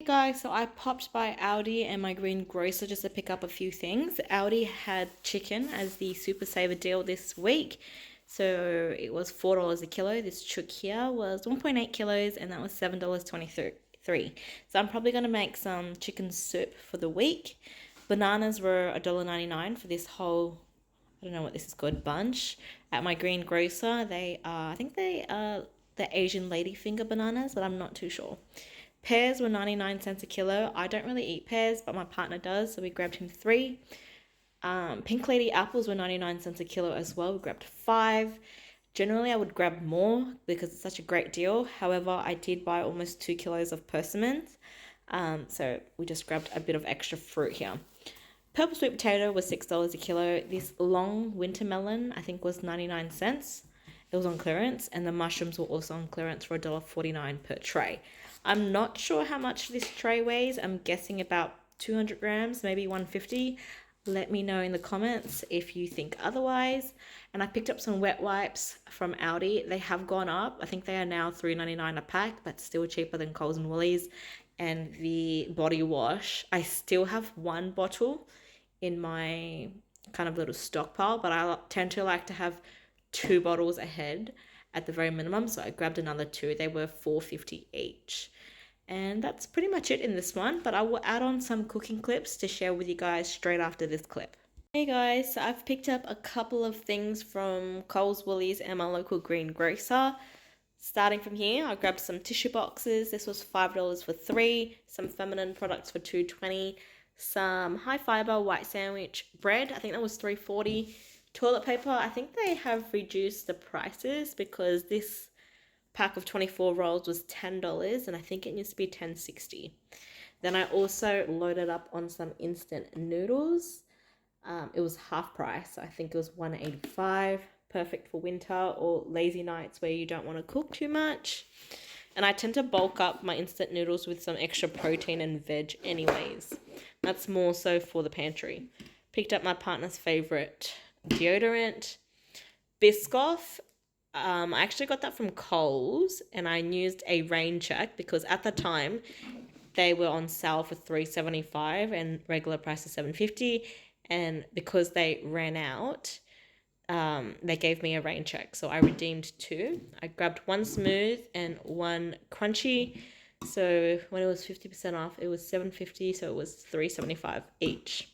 Guys, so I popped by Aldi and my greengrocer just to pick up a few things. Aldi had chicken as the Super Saver deal this week. So it was $4 a kilo. This chook here was 1.8 kilos and that was $7.23. So I'm probably going to make some chicken soup for the week. Bananas were $1.99 for this whole, I don't know what this is called, bunch. At my greengrocer, they are, I think they are the Asian ladyfinger bananas, but I'm not too sure. Pears were 99 cents a kilo. I don't really eat pears, but my partner does, so we grabbed him 3. Pink Lady apples were 99 cents a kilo as well. We grabbed 5. Generally, I would grab more because it's such a great deal. However, I did buy almost 2 kilos of persimmons. So we just grabbed a bit of extra fruit here. Purple sweet potato was $6 a kilo. This long winter melon, I think, was 99 cents. It was on clearance, and the mushrooms were also on clearance for $1.49 per tray. I'm not sure how much this tray weighs. I'm guessing about 200 grams, maybe 150. Let me know in the comments if you think otherwise. And I picked up some wet wipes from Aldi. They have gone up. I think they are now $3.99 a pack, but still cheaper than Coles and Woolies. And the body wash, I still have 1 bottle in my kind of little stockpile, but I tend to like to have 2 bottles ahead at the very minimum, so I grabbed another 2. They were $4.50 each. And that's pretty much it in this one, but I will add on some cooking clips to share with you guys straight after this clip. Hey guys, so I've picked up a couple of things from Coles, Woolies and my local greengrocer. Starting from here, I grabbed some tissue boxes. This was $5 for 3, some feminine products for $2.20, some high fiber white sandwich bread, I think that was $3.40. Toilet paper, I think they have reduced the prices because this pack of 24 rolls was $10 and I think it used to be $10.60. Then I also loaded up on some instant noodles. It was half price, so I think it was $1.85. Perfect for winter or lazy nights where you don't want to cook too much. And I tend to bulk up my instant noodles with some extra protein and veg anyways. That's more so for the pantry. Picked up my partner's favorite deodorant, Biscoff. I actually got that from Coles and I used a rain check because at the time they were on sale for $3.75 and regular price is $7.50, and because they ran out, they gave me a rain check, so I redeemed 2. I grabbed 1 smooth and 1 crunchy, so when it was 50% off it was $7.50, so it was $3.75 each.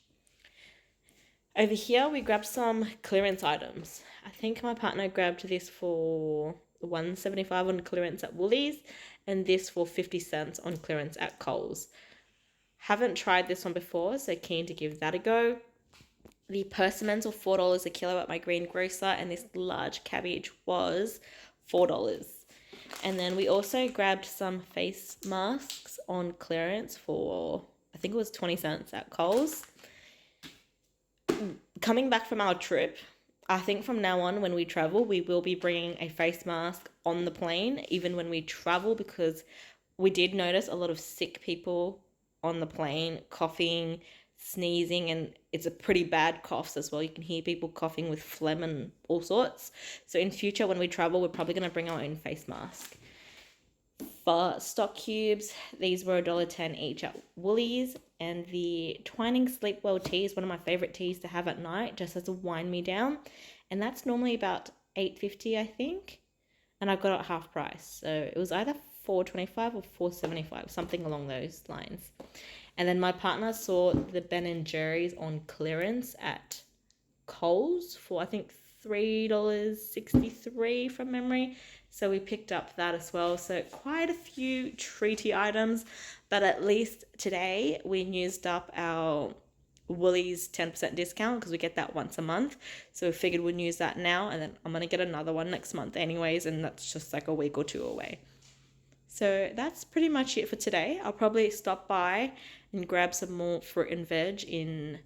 Over here, we grabbed some clearance items. I think my partner grabbed this for $1.75 on clearance at Woolies and this for 50 cents on clearance at Coles. Haven't tried this one before, so keen to give that a go. The persimmons were $4 a kilo at my greengrocer and this large cabbage was $4. And then we also grabbed some face masks on clearance for, I think it was 20 cents at Coles. Coming back from our trip, I think from now on when we travel, we will be bringing a face mask on the plane, even when we travel, because we did notice a lot of sick people on the plane, coughing, sneezing, and it's a pretty bad coughs as well. You can hear people coughing with phlegm and all sorts. So in future, when we travel, we're probably going to bring our own face mask. For stock cubes, these were $1.10 each at Woolies, and the Twinings Sleep Well tea is one of my favorite teas to have at night, just as a wind me down, and that's normally about $8.50 I think, and I got it at half price, so it was either $4.25 or $4.75, something along those lines. And then my partner saw the Ben & Jerry's on clearance at Coles for I think $3.63 from memory, so we picked up that as well. So quite a few treaty items, but at least today we used up our Woolies 10% discount because we get that once a month, so we figured we'd use that now, and then I'm gonna get another one next month anyways, and that's just like a week or 2 away. So that's pretty much it for today. I'll probably stop by and grab some more fruit and veg in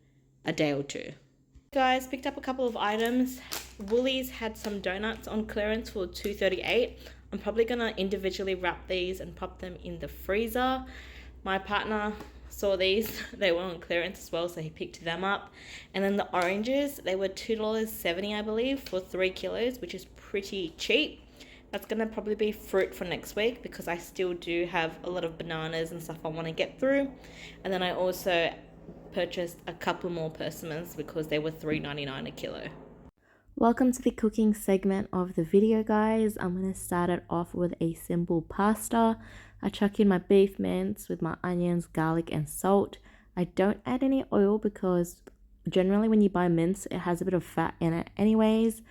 a day or 2. Guys, picked up a couple of items. Woolies had some donuts on clearance for $2.38. I'm probably gonna individually wrap these and pop them in the freezer. My partner saw these, they were on clearance as well, so he picked them up. And then the oranges, they were $2.70 I believe for 3 kilos, which is pretty cheap. That's gonna probably be fruit for next week because I still do have a lot of bananas and stuff I want to get through. And then I also purchased a couple more persimmons because they were $3.99 a kilo. Welcome to the cooking segment of the video, guys. I'm going to start it off with a simple pasta. I chuck in my beef mince with my onions, garlic and salt. I don't add any oil because generally when you buy mince, it has a bit of fat in it anyways.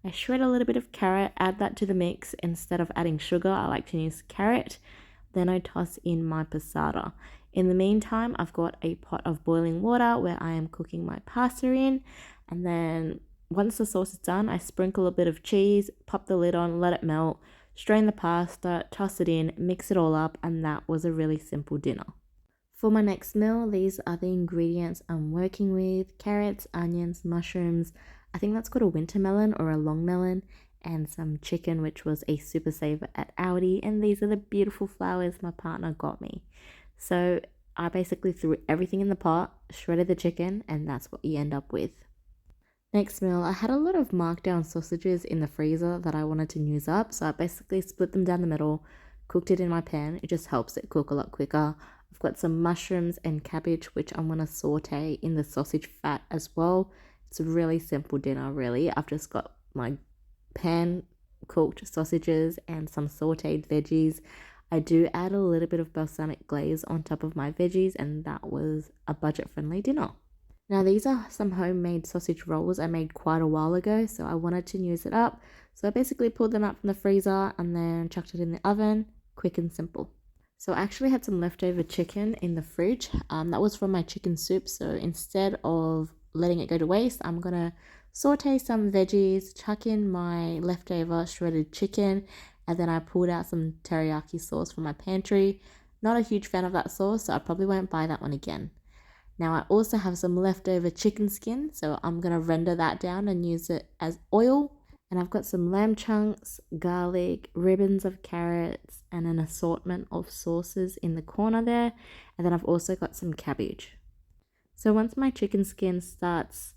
I shred a little bit of carrot, add that to the mix. Instead of adding sugar, I like to use carrot. Then I toss in my passata. In the meantime, I've got a pot of boiling water where I am cooking my pasta in. And then once the sauce is done, I sprinkle a bit of cheese, pop the lid on, let it melt, strain the pasta, toss it in, mix it all up, and that was a really simple dinner. For my next meal, these are the ingredients I'm working with: carrots, onions, mushrooms, I think that's called a winter melon or a long melon, and some chicken, which was a Super Saver at Aldi. And these are the beautiful flowers my partner got me. So I basically threw everything in the pot, shredded the chicken, and that's what you end up with. Next meal, I had a lot of markdown sausages in the freezer that I wanted to use up, so I basically split them down the middle, cooked it in my pan. It just helps it cook a lot quicker. I've got some mushrooms and cabbage, which I'm going to saute in the sausage fat as well. It's a really simple dinner, really. I've just got my pan cooked sausages and some sauteed veggies. I do add a little bit of balsamic glaze on top of my veggies, and that was a budget-friendly dinner. Now these are some homemade sausage rolls I made quite a while ago, so I wanted to use it up. So I basically pulled them out from the freezer and then chucked it in the oven, quick and simple. So I actually had some leftover chicken in the fridge. That was from my chicken soup, so instead of letting it go to waste, I'm gonna saute some veggies, chuck in my leftover shredded chicken, and then I pulled out some teriyaki sauce from my pantry. Not a huge fan of that sauce, so I probably won't buy that one again. Now I also have some leftover chicken skin, so I'm going to render that down and use it as oil. And I've got some lamb chunks, garlic, ribbons of carrots, and an assortment of sauces in the corner there. And then I've also got some cabbage. So once my chicken skin starts,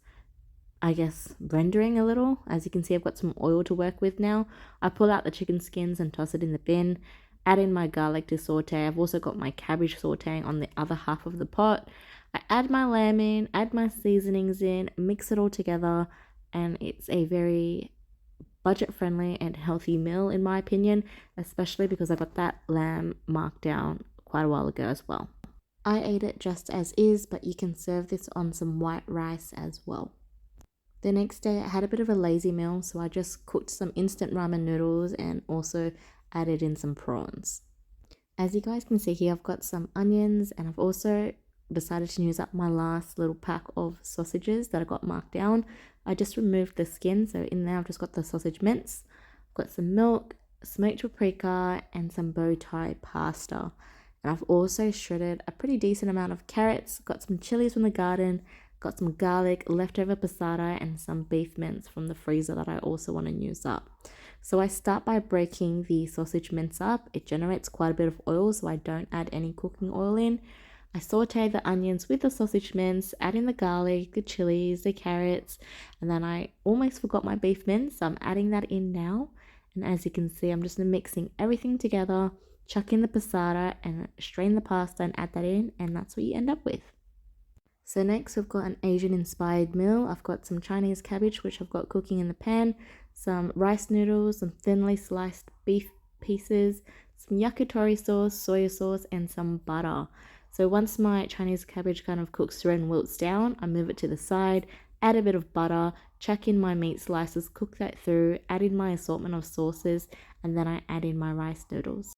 I guess, rendering a little, as you can see I've got some oil to work with now, I pull out the chicken skins and toss it in the bin. Add in my garlic to saute. I've also got my cabbage sauteing on the other half of the pot. I add my lamb in, add my seasonings in, mix it all together, and it's a very budget-friendly and healthy meal in my opinion, especially because I got that lamb marked down quite a while ago as well. I ate it just as is, but you can serve this on some white rice as well. The next day I had a bit of a lazy meal, so I just cooked some instant ramen noodles and also added in some prawns. As you guys can see here, I've got some onions, and I've also decided to use up my last little pack of sausages that I got marked down. I just removed the skin, so in there I've just got the sausage mince. I've got some milk, smoked paprika, and some bow tie pasta. And I've also shredded a pretty decent amount of carrots, got some chilies from the garden, got some garlic, leftover passata, and some beef mince from the freezer that I also want to use up. So I start by breaking the sausage mince up. It generates quite a bit of oil, so I don't add any cooking oil in. I saute the onions with the sausage mince, add in the garlic, the chilies, the carrots, and then I almost forgot my beef mince, so I'm adding that in now. And as you can see, I'm just mixing everything together, chuck in the passata and strain the pasta and add that in, and that's what you end up with. So next we've got an Asian inspired meal. I've got some Chinese cabbage, which I've got cooking in the pan, some rice noodles, some thinly sliced beef pieces, some yakitori sauce, soy sauce, and some butter. So once my Chinese cabbage kind of cooks through and wilts down, I move it to the side, add a bit of butter, chuck in my meat slices, cook that through, add in my assortment of sauces, and then I add in my rice noodles.